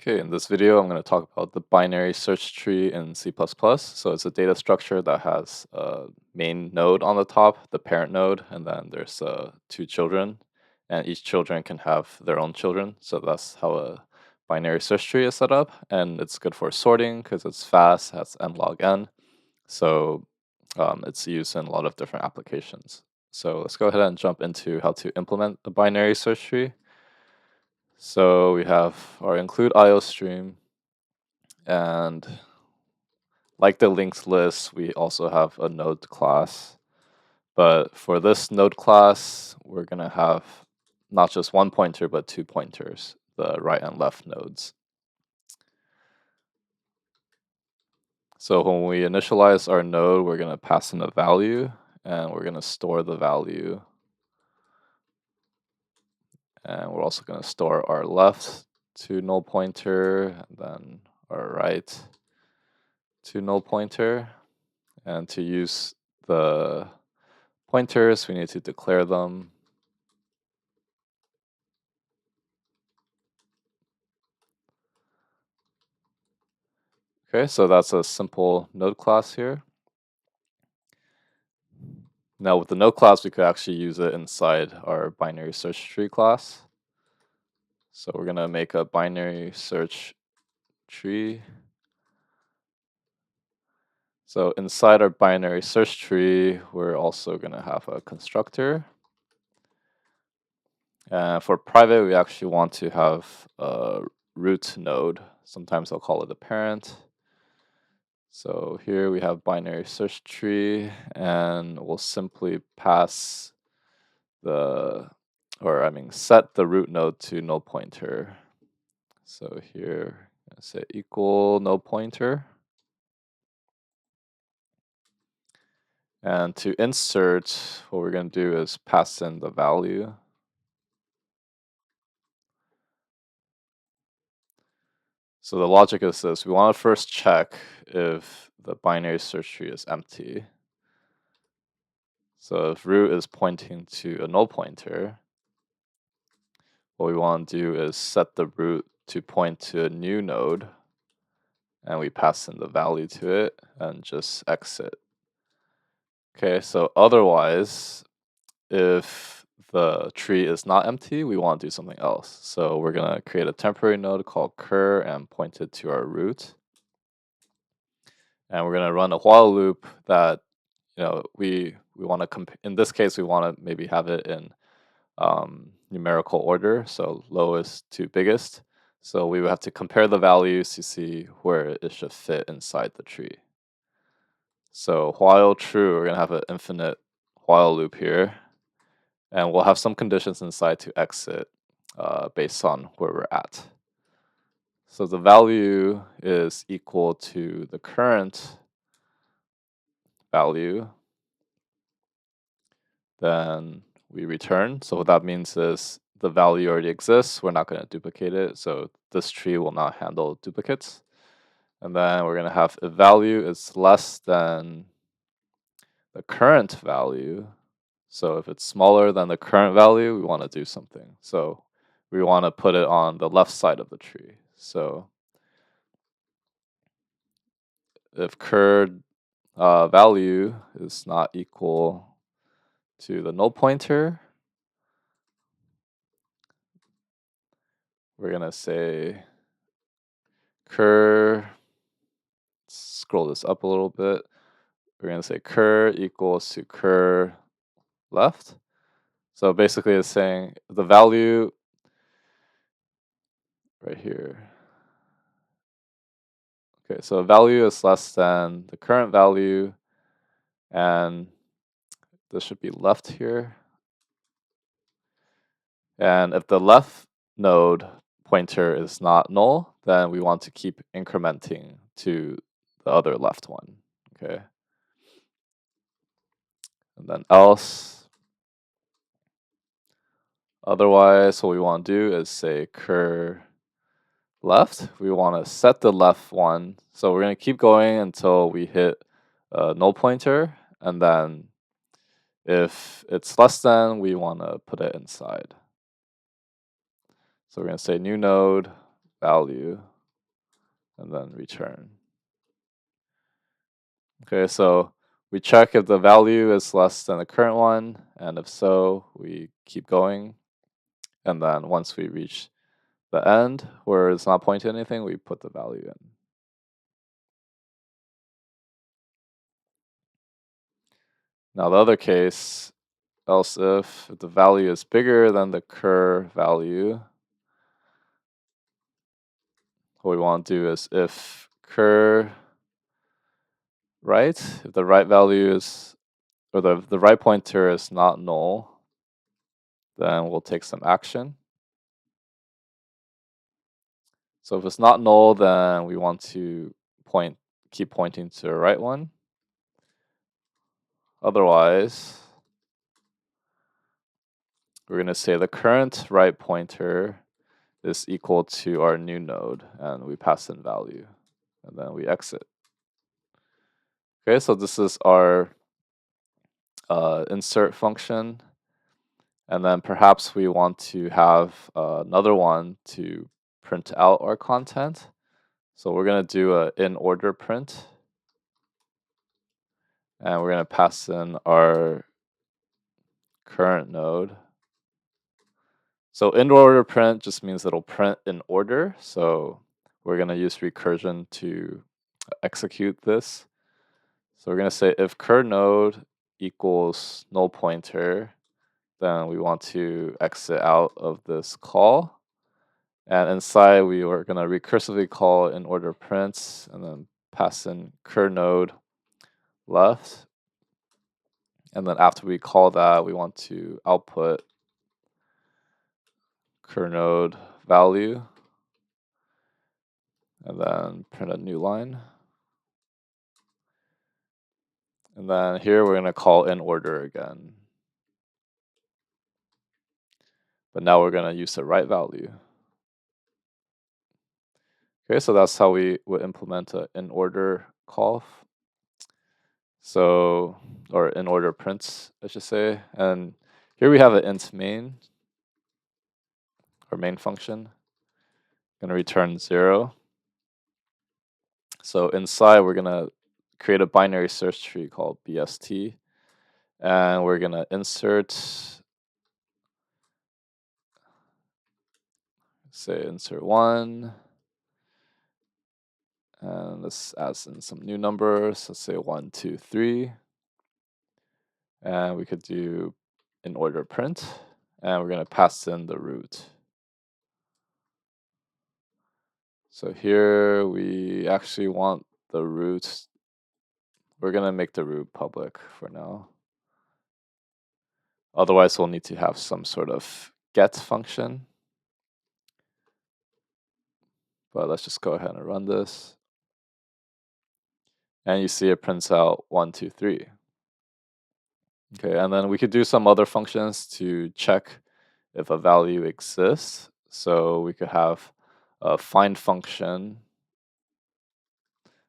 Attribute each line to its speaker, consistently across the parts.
Speaker 1: Okay, in this video, I'm going to talk about the binary search tree in C++. So it's a data structure that has a main node on the top, the parent node, and then there's two children, and each children can have their own children. So that's how a binary search tree is set up, and it's good for sorting because it's fast, has n log n. So it's used in a lot of different applications. So let's go ahead and jump into how to implement a binary search tree. So we have our include IO stream. And like the links list, we also have a node class. But for this node class, we're going to have not just one pointer, but two pointers, the right and left nodes. So when we initialize our node, we're going to pass in a value, and we're going to store the value. And we're also going to store our left to null pointer, and then our right to null pointer. And to use the pointers, we need to declare them. Okay, so that's a simple node class here. Now with the node class, we could actually use it inside our binary search tree class. So we're gonna make a binary search tree. So inside our binary search tree, we're also gonna have a constructor. For private, we actually want to have a root node. Sometimes I'll call it a parent. So here we have binary search tree, and we'll simply pass set the root node to null pointer. So here, I say equal null pointer. And to insert, what we're going to do is pass in the value. So the logic is this: we want to first check if the binary search tree is empty. So if root is pointing to a null pointer, what we want to do is set the root to point to a new node, and we pass in the value to it and just exit. Okay, so otherwise, if the tree is not empty, we want to do something else. So we're going to create a temporary node called cur and point it to our root. And we're going to run a while loop that, we want to in this case, we want to maybe have it in numerical order, so lowest to biggest. So we would have to compare the values to see where it should fit inside the tree. So while true, we're going to have an infinite while loop here. And we'll have some conditions inside to exit based on where we're at. So the value is equal to the current value. Then we return. So what that means is the value already exists. We're not going to duplicate it. So this tree will not handle duplicates. And then we're going to have if value is less than the current value. So if it's smaller than the current value, we want to do something. So we want to put it on the left side of the tree. So if current value is not equal to the null pointer, we're going to say cur, scroll this up a little bit. We're going to say cur equals to cur left. So basically it's saying the value right here. Okay, so value is less than the current value, and this should be left here. And if the left node pointer is not null, then we want to keep incrementing to the other left one, okay? And then else. Otherwise, what we want to do is say cur left. We want to set the left one. So we're going to keep going until we hit a null pointer. And then if it's less than, we want to put it inside. So we're going to say new node, value, and then return. Okay, so we check if the value is less than the current one, and if so, we keep going. And then once we reach the end where it's not pointing to anything, we put the value in. Now the other case, else if the value is bigger than the cur value, what we want to do is if cur right, if the right value is, or the right pointer is not null, then we'll take some action. So if it's not null, then we want to keep pointing to the right one. Otherwise, we're going to say the current right pointer is equal to our new node, and we pass in value, and then we exit. Okay, so this is our insert function, and then perhaps we want to have another one to print out our content. So we're going to do a in order print, and we're going to pass in our current node. So in order print just means it'll print in order. So we're going to use recursion to execute this. So we're going to say if cur node equals null pointer, then we want to exit out of this call. And inside we are going to recursively call in order prints and then pass in cur node left. And then after we call that, we want to output cur node value and then print a new line. And then here we're going to call in order again. But now we're going to use the right value. Okay, so that's how we would implement an in order call. So, or in order prints, I should say. And here we have an int main, or main function, going to return 0. So inside we're going to create a binary search tree called BST, and we're going to insert, say insert 1, and let's add in some new numbers. Let's say 1, 2, 3. And we could do in order print, and we're going to pass in the root. So here we actually want the root. We're going to make the root public for now. Otherwise, we'll need to have some sort of get function. But let's just go ahead and run this. And you see it prints out 1, 2, 3. Okay, and then we could do some other functions to check if a value exists. So we could have a find function.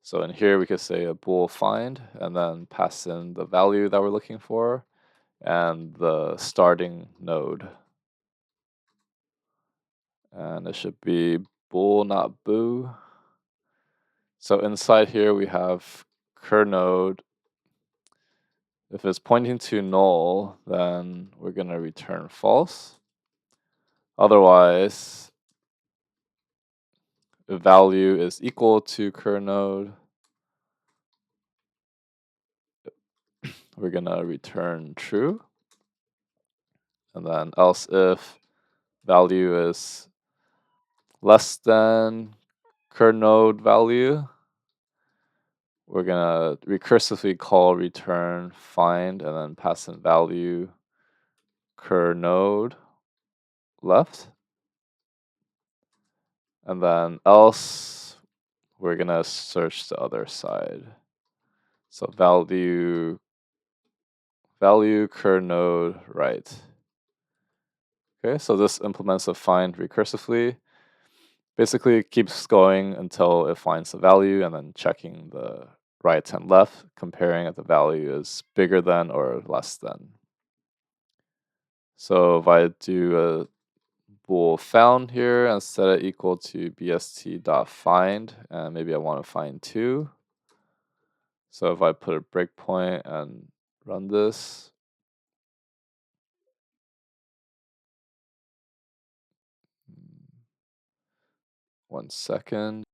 Speaker 1: So in here we could say a bool find and then pass in the value that we're looking for and the starting node. And it should be bool, not boo. So inside here we have cur node. If it's pointing to null, then we're going to return false. Otherwise, the value is equal to cur node, we're going to return true. And then else if value is less than cur node value, we're going to recursively call return find and then pass in value cur node left. And then else, we're going to search the other side. So value cur node right. Okay, so this implements a find recursively. Basically, it keeps going until it finds the value and then checking the right and left, comparing if the value is bigger than or less than. So if I do a bool found here and set it equal to bst.find, and maybe I want to find 2. So if I put a breakpoint and run this, mm, 1 second.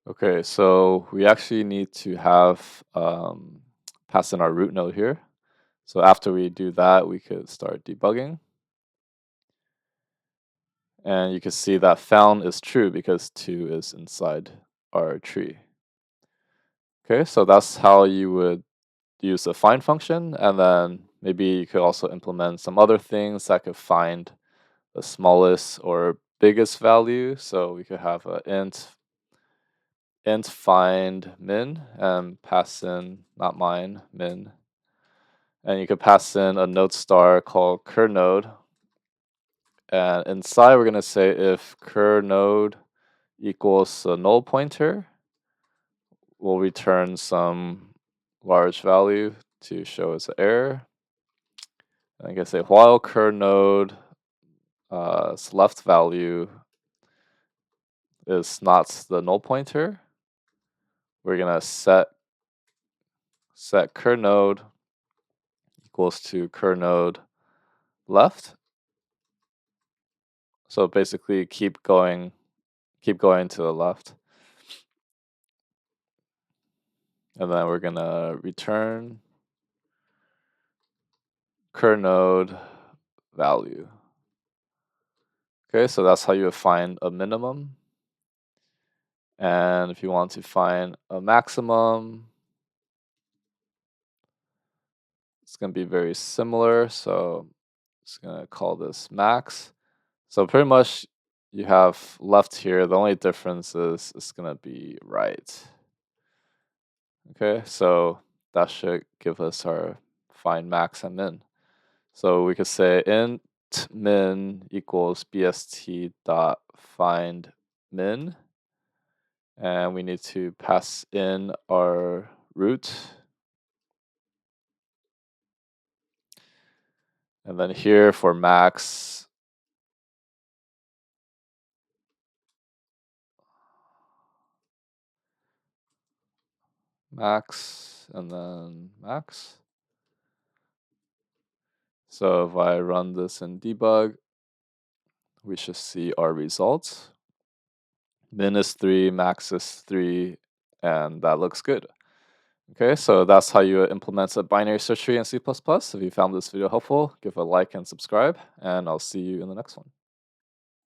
Speaker 1: Okay, so we actually need to have pass in our root node here. So after we do that, we could start debugging. And you can see that found is true because 2 is inside our tree. Okay, so that's how you would use the find function, and then maybe you could also implement some other things that could find the smallest or biggest value. So we could have a int find min and pass in, not mine, min. And you could pass in a node star called cur node. And inside we're gonna say if cur node equals a null pointer, we'll return some large value to show us an error. And I can say while cur node left value is not the null pointer, we're gonna set cur node equals to cur node left. So basically keep going to the left. And then we're gonna return cur node value. Okay, so that's how you find a minimum. And if you want to find a maximum, it's gonna be very similar. So it's gonna call this max. So pretty much you have left here. The only difference is it's gonna be right. Okay, so that should give us our find max and min. So we could say int min equals bst dot find min, and we need to pass in our root. And then here for max, and then max. So if I run this in debug, we should see our results. Min is 3, max is 3, and that looks good. Okay, so that's how you implement a binary search tree in C++. If you found this video helpful, give a like and subscribe, and I'll see you in the next one.